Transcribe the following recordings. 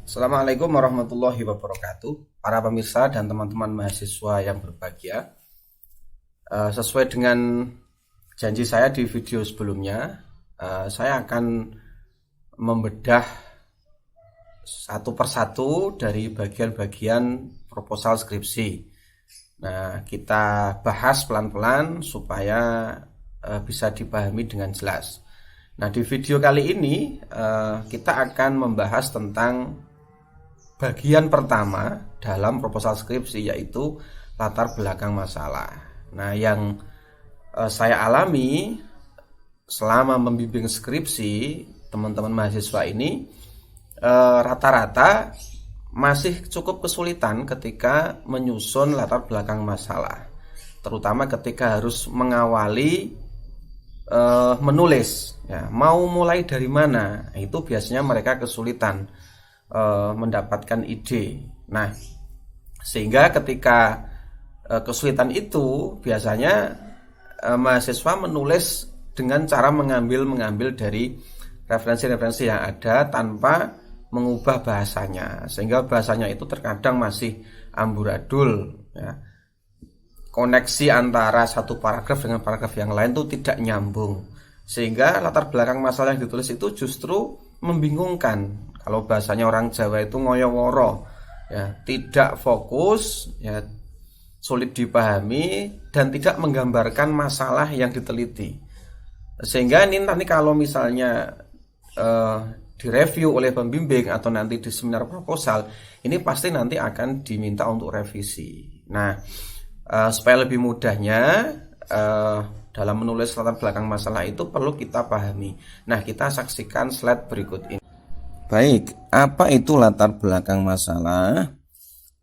Assalamualaikum warahmatullahi wabarakatuh. Para pemirsa dan teman-teman mahasiswa yang berbahagia, sesuai dengan janji saya di video sebelumnya, saya akan membedah satu persatu dari bagian-bagian proposal skripsi. Nah, kita bahas pelan-pelan supaya bisa dipahami dengan jelas. Nah, di video kali ini kita akan membahas tentang bagian pertama dalam proposal skripsi, yaitu latar belakang masalah. Nah, yang saya alami selama membimbing skripsi teman-teman mahasiswa ini, rata-rata masih cukup kesulitan ketika menyusun latar belakang masalah, terutama ketika harus mengawali menulis, ya, mau mulai dari mana, itu biasanya mereka kesulitan mendapatkan ide. Nah, sehingga ketika kesulitan itu biasanya mahasiswa menulis dengan cara mengambil dari referensi-referensi yang ada tanpa mengubah bahasanya, sehingga bahasanya itu terkadang masih amburadul, ya. Koneksi antara satu paragraf dengan paragraf yang lain itu tidak nyambung, sehingga latar belakang masalah yang ditulis itu justru membingungkan. Kalau bahasanya orang Jawa itu ngoyo-woro, ya, tidak fokus, ya, sulit dipahami dan tidak menggambarkan masalah yang diteliti. Sehingga ini nanti kalau misalnya direview oleh pembimbing atau nanti di seminar proposal, ini pasti nanti akan diminta untuk revisi. Nah, supaya lebih mudahnya dalam menulis latar belakang masalah itu perlu kita pahami. Nah, kita saksikan slide berikut ini. Baik, apa itu latar belakang masalah?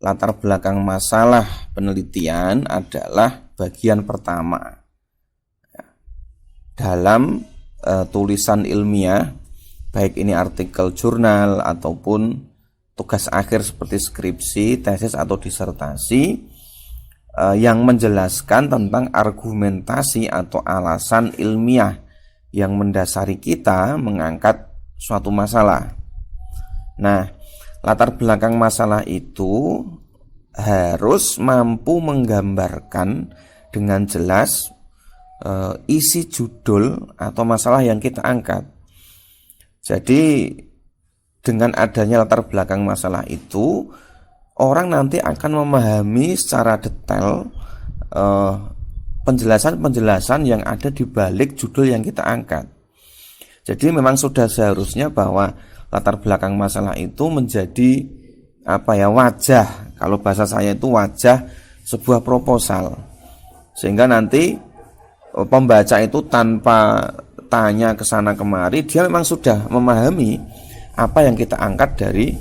Latar belakang masalah penelitian adalah bagian pertama dalam tulisan ilmiah, baik ini artikel jurnal ataupun tugas akhir seperti skripsi, tesis atau disertasi, yang menjelaskan tentang argumentasi atau alasan ilmiah yang mendasari kita mengangkat suatu masalah. Nah, latar belakang masalah itu harus mampu menggambarkan dengan jelas isi judul atau masalah yang kita angkat. Jadi dengan adanya latar belakang masalah itu, orang nanti akan memahami secara detail penjelasan-penjelasan yang ada di balik judul yang kita angkat. Jadi memang sudah seharusnya bahwa latar belakang masalah itu menjadi wajah, kalau bahasa saya itu wajah sebuah proposal, sehingga nanti pembaca itu tanpa tanya ke sana kemari, dia memang sudah memahami apa yang kita angkat dari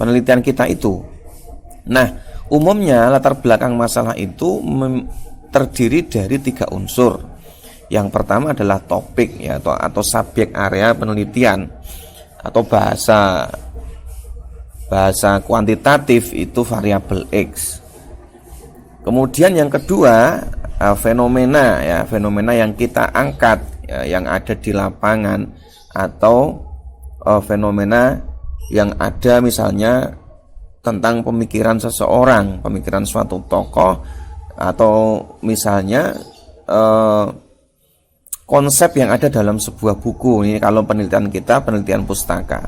penelitian kita itu. Nah, umumnya latar belakang masalah itu terdiri dari 3 unsur. Yang pertama adalah topik, ya, atau subjek area penelitian, atau bahasa kuantitatif itu variabel X. Kemudian yang kedua, fenomena, ya, fenomena yang kita angkat, ya, yang ada di lapangan, atau fenomena yang ada misalnya tentang pemikiran seseorang, pemikiran suatu tokoh, atau misalnya konsep yang ada dalam sebuah buku. Ini kalau penelitian kita, penelitian pustaka.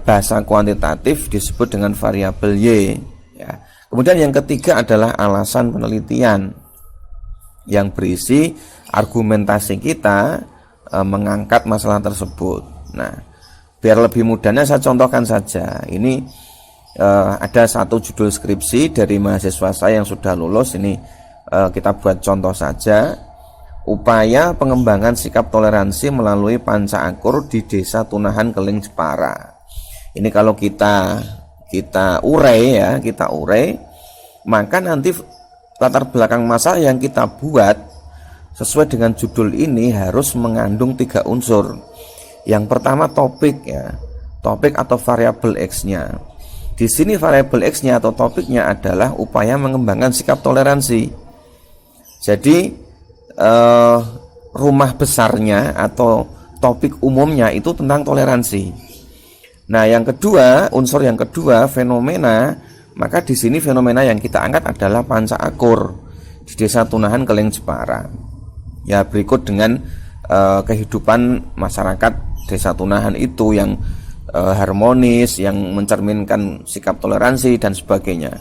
Bahasa kuantitatif disebut dengan variabel Y, ya. Kemudian yang ketiga adalah alasan penelitian, yang berisi argumentasi kita mengangkat masalah tersebut. Nah, biar lebih mudahnya saya contohkan saja. Ini ada satu judul skripsi dari mahasiswa saya yang sudah lulus. Ini kita buat contoh saja. Upaya pengembangan sikap toleransi melalui panca akur di Desa Tunahan Keling Jepara. Ini kalau kita urai, ya, maka nanti latar belakang masalah yang kita buat sesuai dengan judul ini harus mengandung 3 unsur. Yang pertama topik, ya, topik atau variabel X-nya. Di sini variabel X-nya atau topiknya adalah upaya mengembangkan sikap toleransi. Jadi rumah besarnya atau topik umumnya itu tentang toleransi. Nah, yang kedua, unsur yang kedua, fenomena, maka di sini fenomena yang kita angkat adalah panca akur di Desa Tunahan, Keleng, Jepara. Ya, berikut dengan kehidupan masyarakat Desa Tunahan itu yang harmonis, yang mencerminkan sikap toleransi dan sebagainya.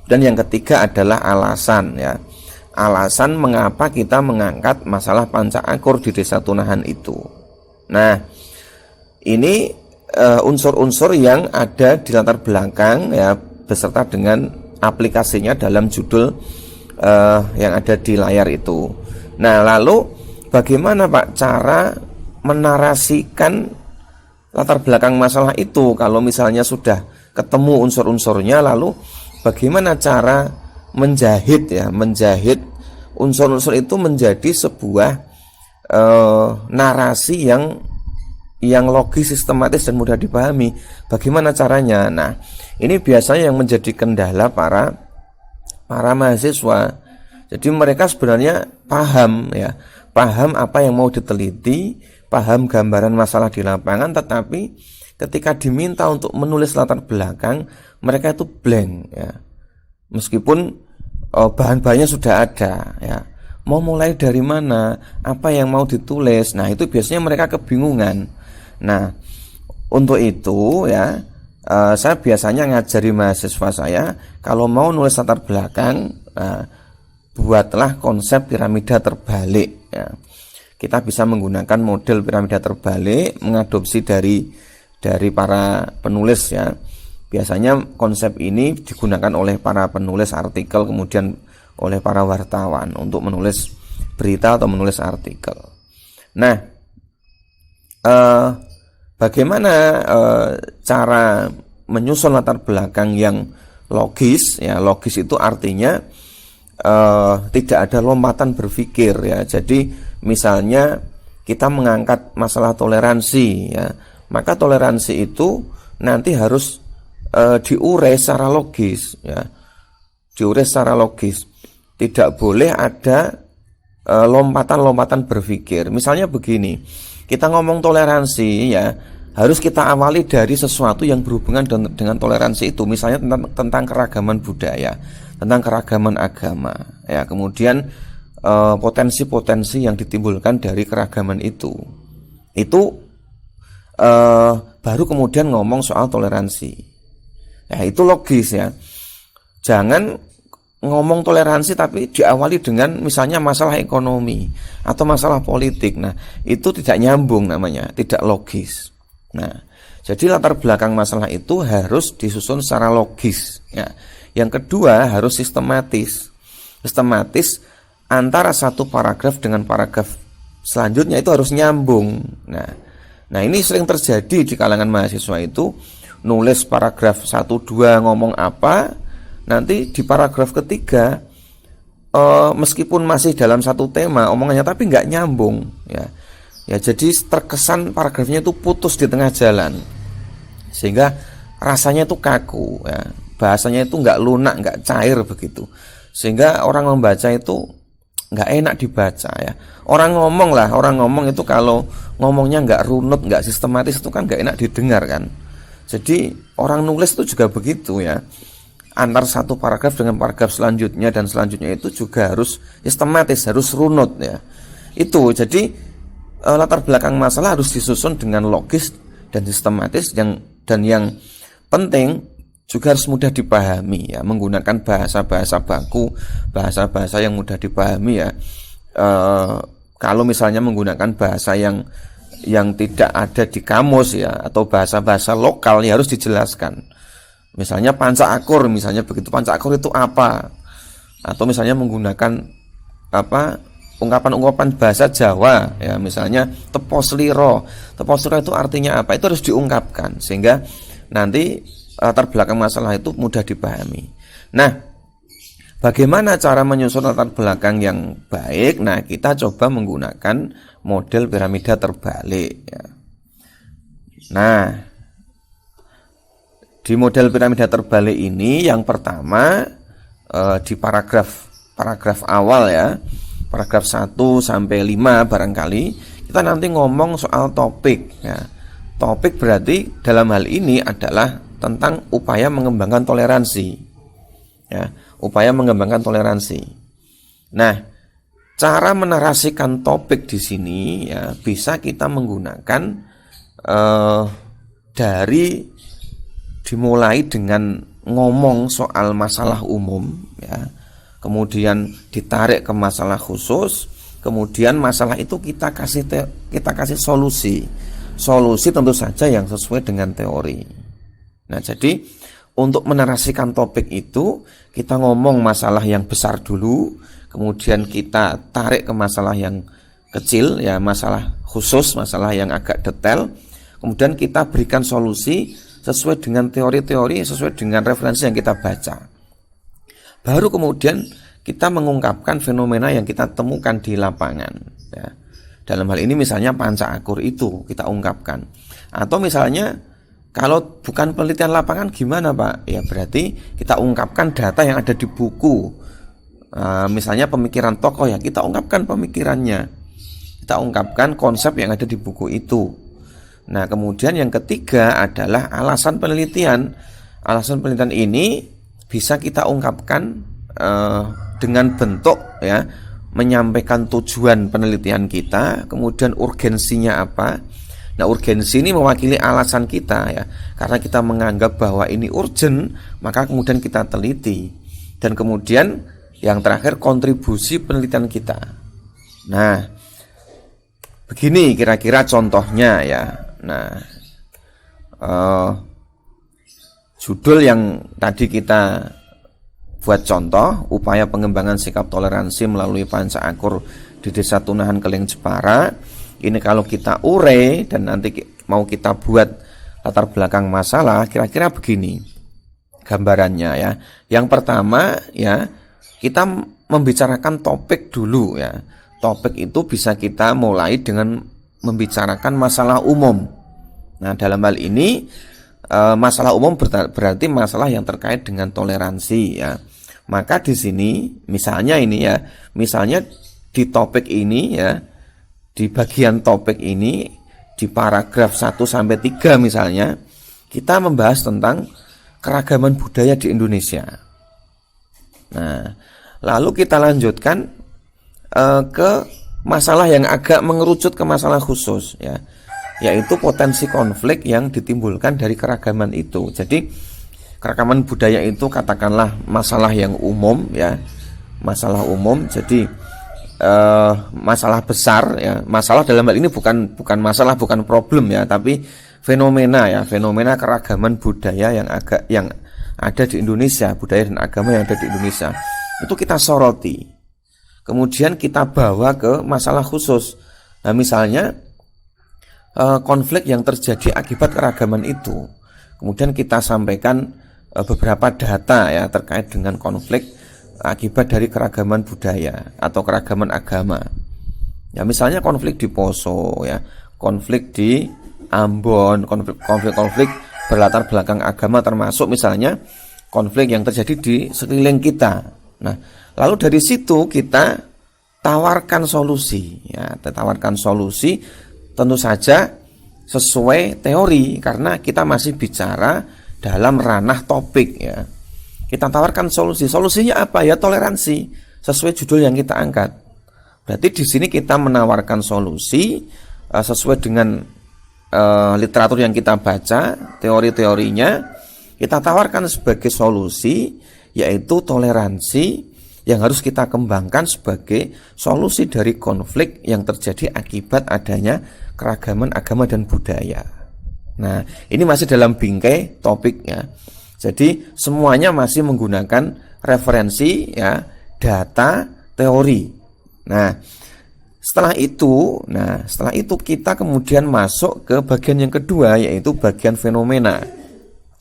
Dan yang ketiga adalah alasan, ya. Alasan mengapa kita mengangkat masalah panca akur di Desa Tunahan itu. Nah, ini unsur-unsur yang ada di latar belakang, ya, beserta dengan aplikasinya dalam judul yang ada di layar itu. Nah, lalu bagaimana Pak cara menarasikan latar belakang masalah itu? Kalau misalnya sudah ketemu unsur-unsurnya, lalu bagaimana cara menjahit, ya, menjahit unsur-unsur itu menjadi sebuah narasi yang logis, sistematis dan mudah dipahami. Bagaimana caranya? Nah, ini biasanya yang menjadi kendala para mahasiswa. Jadi mereka sebenarnya paham, ya, paham apa yang mau diteliti, paham gambaran masalah di lapangan, tetapi ketika diminta untuk menulis latar belakang, mereka itu blank, ya. Meskipun bahan-bahannya sudah ada, ya. Mau mulai dari mana, apa yang mau ditulis. Nah, itu biasanya mereka kebingungan. Nah, untuk itu, ya, saya biasanya ngajari mahasiswa saya, kalau mau nulis latar belakang, buatlah konsep piramida terbalik, ya. Kita bisa menggunakan model piramida terbalik, mengadopsi dari para penulis, ya. Biasanya konsep ini digunakan oleh para penulis artikel, kemudian oleh para wartawan untuk menulis berita atau menulis artikel. Nah, bagaimana cara menyusun latar belakang yang logis, ya. Logis itu artinya tidak ada lompatan berpikir, ya. Jadi misalnya kita mengangkat masalah toleransi, ya, maka toleransi itu nanti harus diurai secara logis, ya. Diurai secara logis. Tidak boleh ada lompatan-lompatan berpikir. Misalnya begini, kita ngomong toleransi, ya, harus kita awali dari sesuatu yang berhubungan dengan toleransi itu. Misalnya tentang keragaman budaya, tentang keragaman agama, ya. Kemudian potensi-potensi yang ditimbulkan dari keragaman itu baru kemudian ngomong soal toleransi. Ya, itu logis, ya. Jangan ngomong toleransi tapi diawali dengan misalnya masalah ekonomi atau masalah politik. Nah, itu tidak nyambung namanya, tidak logis. Nah, jadi latar belakang masalah itu harus disusun secara logis, ya. Yang kedua harus sistematis. Sistematis antara satu paragraf dengan paragraf selanjutnya itu harus nyambung. Nah, ini sering terjadi di kalangan mahasiswa itu, nulis paragraf 1-2 ngomong apa, nanti di paragraf ketiga meskipun masih dalam satu tema omongannya tapi nggak nyambung, ya. Ya, jadi terkesan paragrafnya itu putus di tengah jalan, sehingga rasanya itu kaku, ya. Bahasanya itu nggak lunak, nggak cair begitu, sehingga orang membaca itu nggak enak dibaca, ya. Orang ngomong itu kalau ngomongnya nggak runut, nggak sistematis itu kan nggak enak didengar, kan. Jadi orang nulis itu juga begitu, ya. Antar satu paragraf dengan paragraf selanjutnya dan selanjutnya itu juga harus sistematis, harus runut, ya. Itu jadi latar belakang masalah harus disusun dengan logis dan sistematis, dan yang penting juga harus mudah dipahami, ya, menggunakan bahasa-bahasa baku, bahasa-bahasa yang mudah dipahami, ya. Kalau misalnya menggunakan bahasa yang tidak ada di kamus, ya, atau bahasa-bahasa lokal, ya harus dijelaskan. Misalnya panca akur, misalnya begitu, panca akur itu apa? Atau misalnya menggunakan ungkapan-ungkapan bahasa Jawa, ya, misalnya teposliro. Teposliro itu artinya apa? Itu harus diungkapkan sehingga nanti latar belakang masalah itu mudah dipahami. Nah, bagaimana cara menyusun latar belakang yang baik? Nah, kita coba menggunakan model piramida terbalik, ya. Nah, di model piramida terbalik ini yang pertama di paragraf awal, ya, paragraf 1 sampai 5 barangkali kita nanti ngomong soal topik, ya. Topik berarti dalam hal ini adalah tentang upaya mengembangkan toleransi. Ya, upaya mengembangkan toleransi. Nah, cara menarasikan topik di sini ya bisa kita menggunakan dari dimulai dengan ngomong soal masalah umum ya, kemudian ditarik ke masalah khusus, kemudian masalah itu kita kasih solusi tentu saja yang sesuai dengan teori. Nah, jadi untuk menarasikan topik itu kita ngomong masalah yang besar dulu, kemudian kita tarik ke masalah yang kecil ya, masalah khusus, masalah yang agak detail, kemudian kita berikan solusi sesuai dengan teori-teori, sesuai dengan referensi yang kita baca. Baru kemudian kita mengungkapkan fenomena yang kita temukan di lapangan ya. Dalam hal ini misalnya panca akur itu kita ungkapkan. Atau misalnya kalau bukan penelitian lapangan gimana Pak? Ya berarti kita ungkapkan data yang ada di buku. Misalnya pemikiran tokoh ya kita ungkapkan pemikirannya. Kita ungkapkan konsep yang ada di buku itu. Nah kemudian yang ketiga adalah alasan penelitian. Alasan penelitian ini bisa kita ungkapkan dengan bentuk ya, menyampaikan tujuan penelitian kita, kemudian urgensinya apa. Nah urgensi ini mewakili alasan kita ya, karena kita menganggap bahwa ini urgent, maka kemudian kita teliti. Dan kemudian yang terakhir kontribusi penelitian kita. Nah begini kira-kira contohnya ya. Nah judul yang tadi kita buat contoh, upaya pengembangan sikap toleransi melalui panca akur di Desa Tunahan Keling Jepara. Ini kalau kita urai dan nanti mau kita buat latar belakang masalah, kira-kira begini gambarannya ya. Yang pertama ya, kita membicarakan topik dulu ya. Topik itu bisa kita mulai dengan membicarakan masalah umum. Nah, dalam hal ini masalah umum berarti masalah yang terkait dengan toleransi ya. Maka di sini misalnya ini ya, misalnya di topik ini ya, di bagian topik ini di paragraf 1 sampai 3 misalnya, kita membahas tentang keragaman budaya di Indonesia. Nah, lalu kita lanjutkan ke masalah yang agak mengerucut ke masalah khusus ya, yaitu potensi konflik yang ditimbulkan dari keragaman itu. Jadi keragaman budaya itu katakanlah masalah yang umum ya, masalah umum. Jadi masalah besar ya, masalah dalam hal ini bukan masalah, bukan problem ya, tapi fenomena ya, fenomena keragaman budaya yang ada di Indonesia, budaya dan agama yang ada di Indonesia. Itu kita soroti. Kemudian kita bawa ke masalah khusus. Nah, misalnya konflik yang terjadi akibat keragaman itu. Kemudian kita sampaikan beberapa data ya terkait dengan konflik akibat dari keragaman budaya atau keragaman agama. Ya misalnya konflik di Poso ya, konflik di Ambon, konflik berlatar belakang agama, termasuk misalnya konflik yang terjadi di sekeliling kita. Nah, lalu dari situ kita tawarkan solusi ya, tawarkan solusi tentu saja sesuai teori, karena kita masih bicara dalam ranah topik ya. Kita tawarkan solusi. Solusinya apa ya? Toleransi, sesuai judul yang kita angkat. Berarti di sini kita menawarkan solusi sesuai dengan literatur yang kita baca, teori-teorinya kita tawarkan sebagai solusi, yaitu toleransi yang harus kita kembangkan sebagai solusi dari konflik yang terjadi akibat adanya keragaman agama dan budaya. Nah, ini masih dalam bingkai topiknya. Jadi semuanya masih menggunakan referensi ya, data, teori. Nah, setelah itu kita kemudian masuk ke bagian yang kedua, yaitu bagian fenomena.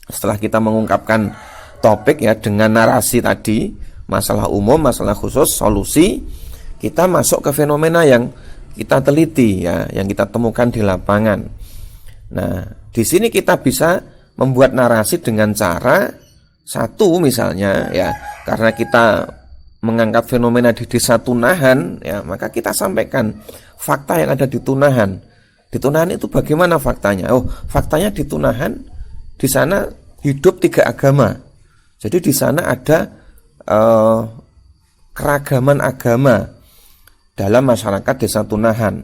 Setelah kita mengungkapkan topik ya dengan narasi tadi, masalah umum, masalah khusus, solusi, kita masuk ke fenomena yang kita teliti ya, yang kita temukan di lapangan. Nah, di sini kita bisa membuat narasi dengan cara satu misalnya ya, karena kita mengangkat fenomena di Desa Tunahan ya, maka kita sampaikan fakta yang ada di Tunahan. Di Tunahan itu bagaimana faktanya? Oh, faktanya di Tunahan di sana hidup 3 agama. Jadi di sana ada keragaman agama dalam masyarakat desa Tunahan.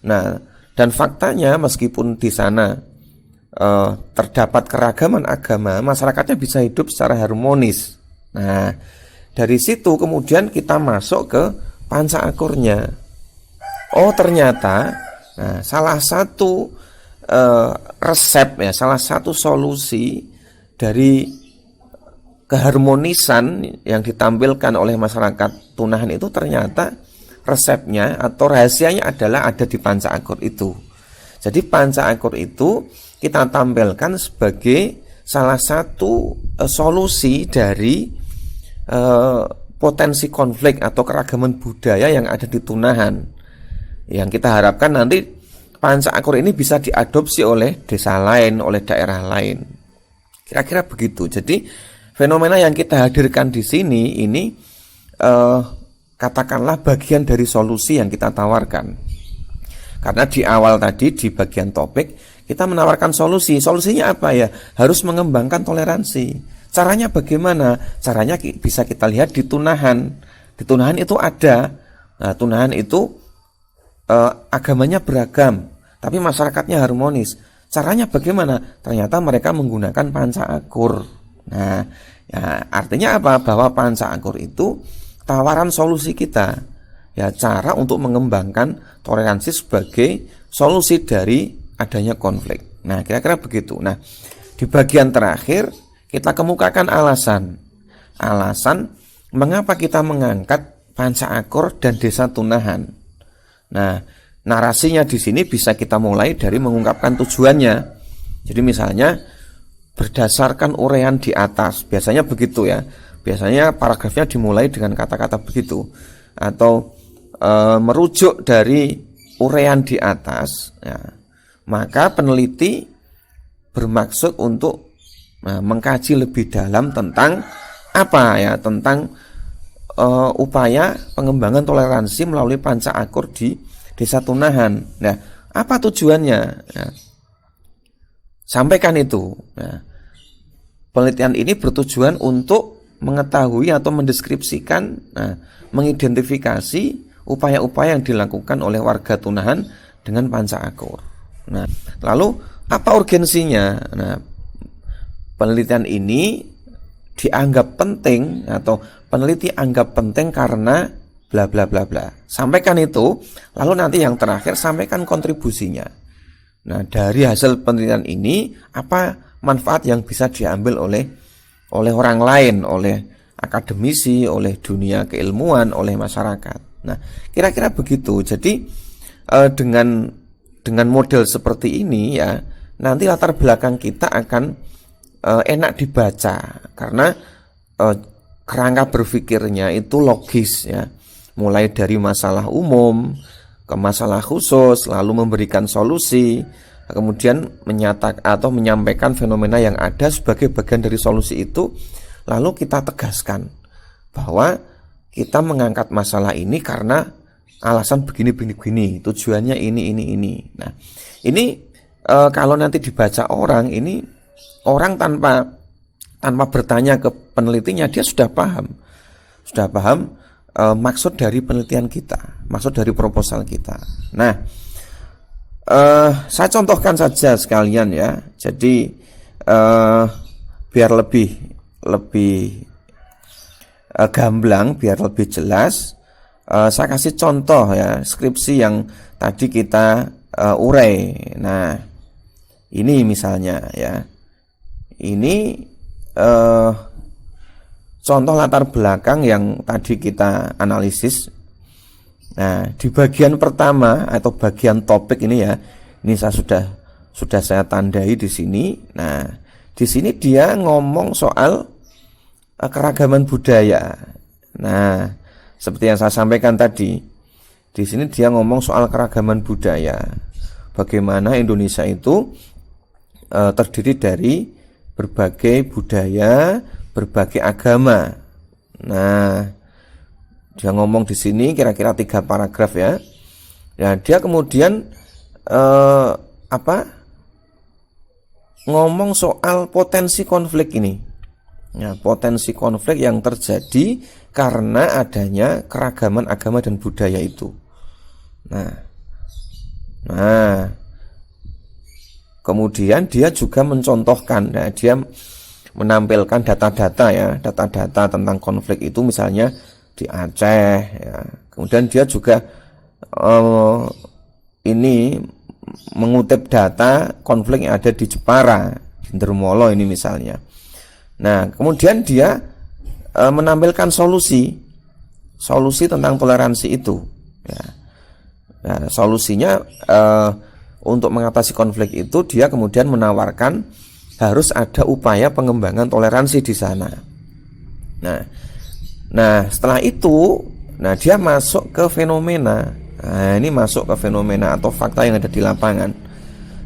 Nah, dan faktanya meskipun di sana terdapat keragaman agama, masyarakatnya bisa hidup secara harmonis. Nah, dari situ kemudian kita masuk ke panca akurnya. Oh, ternyata salah satu resep ya, salah satu solusi dari keharmonisan yang ditampilkan oleh masyarakat Tunahan itu ternyata resepnya atau rahasianya adalah ada di panca akur itu. Jadi panca akur itu kita tampilkan sebagai salah satu solusi dari potensi konflik atau keragaman budaya yang ada di Tunahan. Yang kita harapkan nanti panca akur ini bisa diadopsi oleh desa lain, oleh daerah lain. Kira-kira begitu. Jadi fenomena yang kita hadirkan di sini ini katakanlah bagian dari solusi yang kita tawarkan. Karena di awal tadi di bagian topik kita menawarkan solusi. Solusinya apa ya? Harus mengembangkan toleransi. Caranya bagaimana? Caranya bisa kita lihat di Tunahan. Di Tunahan itu ada. Nah, Tunahan itu agamanya beragam, tapi masyarakatnya harmonis. Caranya bagaimana? Ternyata mereka menggunakan panca akur. Nah, ya, artinya apa? Bahwa panca akur itu tawaran solusi kita. Ya, cara untuk mengembangkan toleransi sebagai solusi dari adanya konflik. Nah, kira-kira begitu. Nah, di bagian terakhir kita kemukakan alasan mengapa kita mengangkat panca akur dan desa Tunahan. Nah, narasinya di sini bisa kita mulai dari mengungkapkan tujuannya. Jadi misalnya berdasarkan uraian di atas, biasanya begitu ya. Biasanya paragrafnya dimulai dengan kata-kata begitu, atau merujuk dari uraian di atas. Ya, maka peneliti bermaksud untuk mengkaji lebih dalam tentang apa ya, tentang upaya pengembangan toleransi melalui panca akur di desa Tunahan. Nah, apa tujuannya? Nah, sampaikan itu. Nah, penelitian ini bertujuan untuk mengetahui atau mendeskripsikan, mengidentifikasi upaya-upaya yang dilakukan oleh warga Tunahan dengan panca akur. Nah, lalu apa urgensinya? Nah, penelitian ini dianggap penting atau peneliti anggap penting karena bla bla bla bla. Sampaikan itu, lalu nanti yang terakhir sampaikan kontribusinya. Nah, dari hasil penelitian ini apa manfaat yang bisa diambil oleh orang lain, oleh akademisi, oleh dunia keilmuan, oleh masyarakat. Nah, kira-kira begitu. Jadi dengan model seperti ini ya, nanti latar belakang kita akan enak dibaca karena kerangka berpikirnya itu logis ya, mulai dari masalah umum ke masalah khusus, lalu memberikan solusi, kemudian menyatakan atau menyampaikan fenomena yang ada sebagai bagian dari solusi itu, lalu kita tegaskan bahwa kita mengangkat masalah ini karena alasan begini, tujuannya ini. Nah, ini kalau nanti dibaca orang, ini orang tanpa bertanya ke penelitinya, dia sudah paham maksud dari penelitian kita, maksud dari proposal kita. Nah, saya contohkan saja sekalian ya. Jadi biar lebih gamblang, biar lebih jelas, saya kasih contoh ya skripsi yang tadi kita urai. Nah, ini misalnya ya. Ini contoh latar belakang yang tadi kita analisis. Nah, di bagian pertama atau bagian topik ini ya, ini saya sudah saya tandai di sini. Nah, di sini dia ngomong soal keragaman budaya. Nah, seperti yang saya sampaikan tadi, di sini dia ngomong soal keragaman budaya. Bagaimana Indonesia itu terdiri dari berbagai budaya, berbagai agama. Nah, dia ngomong di sini kira-kira 3 paragraf ya. Ya, dia kemudian apa ngomong soal potensi konflik ini. Ya, potensi konflik yang terjadi karena adanya keragaman agama dan budaya itu. Nah, kemudian dia juga mencontohkan, dia menampilkan data-data ya, data-data tentang konflik itu misalnya di Aceh ya. Kemudian dia juga ini mengutip data konflik yang ada di Jepara, di Ndermolo ini misalnya. Nah, kemudian dia menampilkan solusi tentang toleransi itu. Ya. Nah, solusinya untuk mengatasi konflik itu dia kemudian menawarkan harus ada upaya pengembangan toleransi di sana. Nah, setelah itu, dia masuk ke fenomena. Nah, ini masuk ke fenomena atau fakta yang ada di lapangan.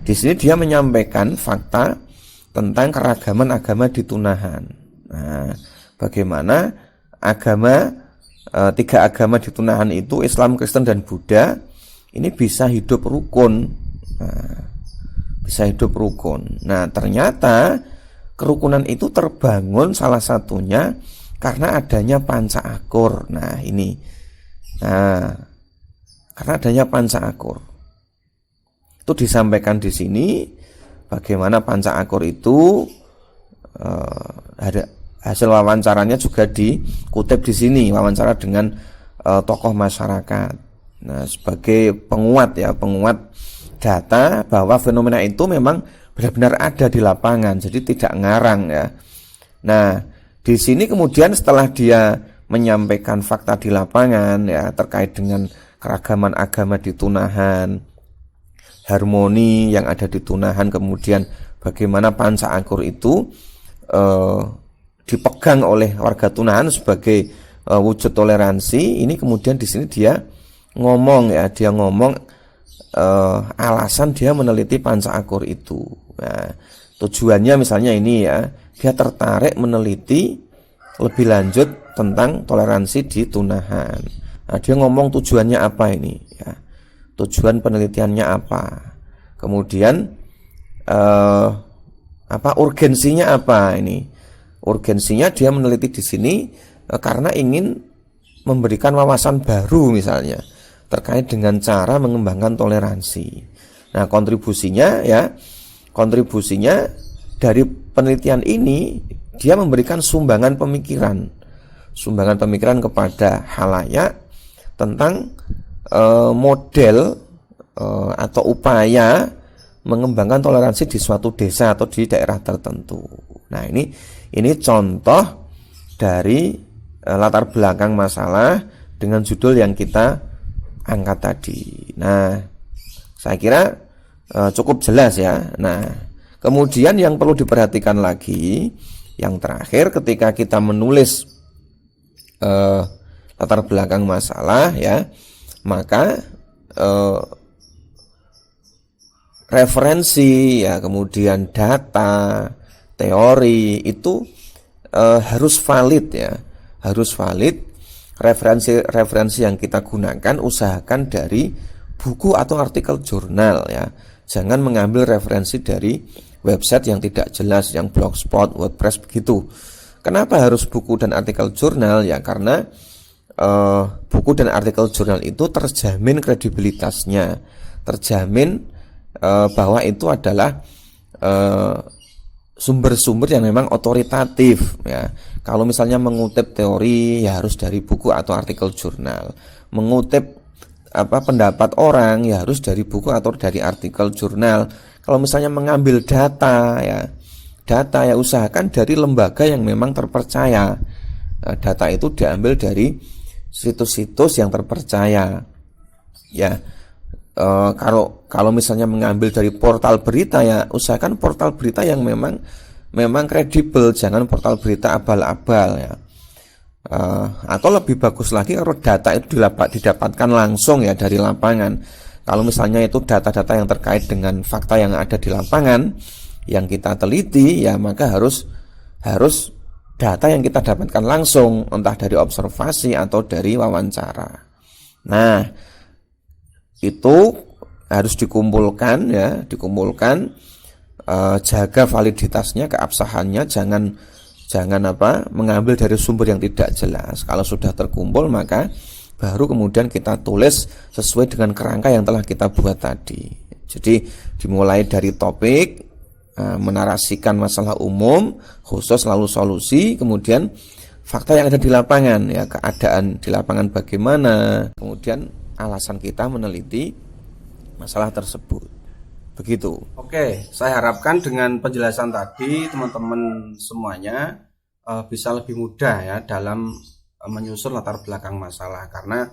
Di sini dia menyampaikan fakta tentang keragaman agama di Tunahan. Nah, bagaimana tiga agama di Tunahan itu, Islam, Kristen, dan Buddha, ini bisa hidup rukun. Nah, ternyata kerukunan itu terbangun salah satunya karena adanya panca akur. Karena adanya panca akur. Itu disampaikan di sini. Bagaimana panca akur itu ada hasil wawancaranya juga dikutip di sini, wawancara dengan tokoh masyarakat. Nah, sebagai penguat data bahwa fenomena itu memang benar-benar ada di lapangan, jadi tidak ngarang ya. Nah, di sini kemudian setelah dia menyampaikan fakta di lapangan ya terkait dengan keragaman agama di Tunahan, harmoni yang ada di Tunahan, kemudian bagaimana panca akur itu dipegang oleh warga Tunahan sebagai wujud toleransi. Ini kemudian di sini dia ngomong alasan dia meneliti panca akur itu. Nah, tujuannya misalnya ini ya, dia tertarik meneliti lebih lanjut tentang toleransi di Tunahan. Nah, dia ngomong tujuannya apa ini ya. Tujuan penelitiannya apa? Kemudian urgensinya apa ini? Urgensinya dia meneliti di sini karena ingin memberikan wawasan baru misalnya terkait dengan cara mengembangkan toleransi. Nah, kontribusinya dari penelitian ini dia memberikan sumbangan pemikiran kepada halayak tentang model atau upaya mengembangkan toleransi di suatu desa atau di daerah tertentu. Nah, ini contoh dari latar belakang masalah dengan judul yang kita angkat tadi. Nah, saya kira cukup jelas ya. Nah, kemudian yang perlu diperhatikan lagi, yang terakhir ketika kita menulis latar belakang masalah ya, maka referensi ya, kemudian data, teori itu harus valid ya, harus valid. Referensi yang kita gunakan usahakan dari buku atau artikel jurnal ya. Jangan mengambil referensi dari website yang tidak jelas, yang blogspot, WordPress begitu. Kenapa harus buku dan artikel jurnal ya? Karena buku dan artikel jurnal itu terjamin kredibilitasnya, terjamin bahwa itu adalah sumber-sumber yang memang otoritatif ya. Kalau misalnya mengutip teori ya harus dari buku atau artikel jurnal. Mengutip pendapat orang ya harus dari buku atau dari artikel jurnal. Kalau misalnya mengambil data ya usahakan dari lembaga yang memang terpercaya. Data itu diambil dari situs-situs yang terpercaya. Ya. Kalau misalnya mengambil dari portal berita ya usahakan portal berita yang memang kredibel, jangan portal berita abal-abal ya. Atau lebih bagus lagi kalau data itu didapatkan langsung ya dari lapangan. Kalau misalnya itu data-data yang terkait dengan fakta yang ada di lapangan yang kita teliti ya, maka harus data yang kita dapatkan langsung, entah dari observasi atau dari wawancara. Nah, itu harus dikumpulkan ya, dikumpulkan, jaga validitasnya, keabsahannya, jangan mengambil dari sumber yang tidak jelas. Kalau sudah terkumpul maka baru kemudian kita tulis sesuai dengan kerangka yang telah kita buat tadi. Jadi dimulai dari topik, menarasikan masalah umum, khusus, lalu solusi, kemudian fakta yang ada di lapangan ya, keadaan di lapangan bagaimana, kemudian alasan kita meneliti masalah tersebut. Begitu. Oke, saya harapkan dengan penjelasan tadi teman-teman semuanya bisa lebih mudah ya dalam menyusun latar belakang masalah, karena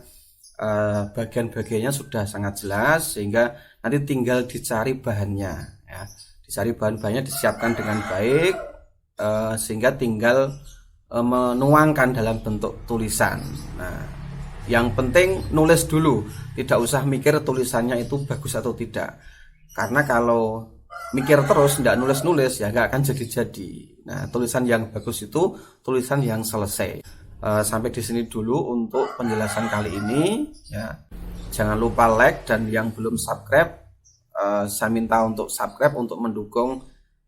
bagian-bagiannya sudah sangat jelas, sehingga nanti tinggal dicari bahannya ya. Dicari bahan-bahannya, disiapkan dengan baik, sehingga tinggal menuangkan dalam bentuk tulisan. Nah, yang penting nulis dulu, tidak usah mikir tulisannya itu bagus atau tidak. Karena kalau mikir terus tidak nulis-nulis ya nggak akan jadi-jadi. Nah, tulisan yang bagus itu tulisan yang selesai. Sampai di sini dulu untuk penjelasan kali ini ya. Jangan lupa like, dan yang belum subscribe, saya minta untuk subscribe untuk mendukung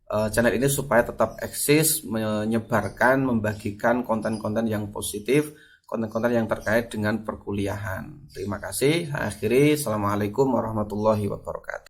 channel ini supaya tetap eksis, menyebarkan, membagikan konten-konten yang positif, konten-konten yang terkait dengan perkuliahan. Terima kasih. Saya akhiri. Assalamualaikum warahmatullahi wabarakatuh.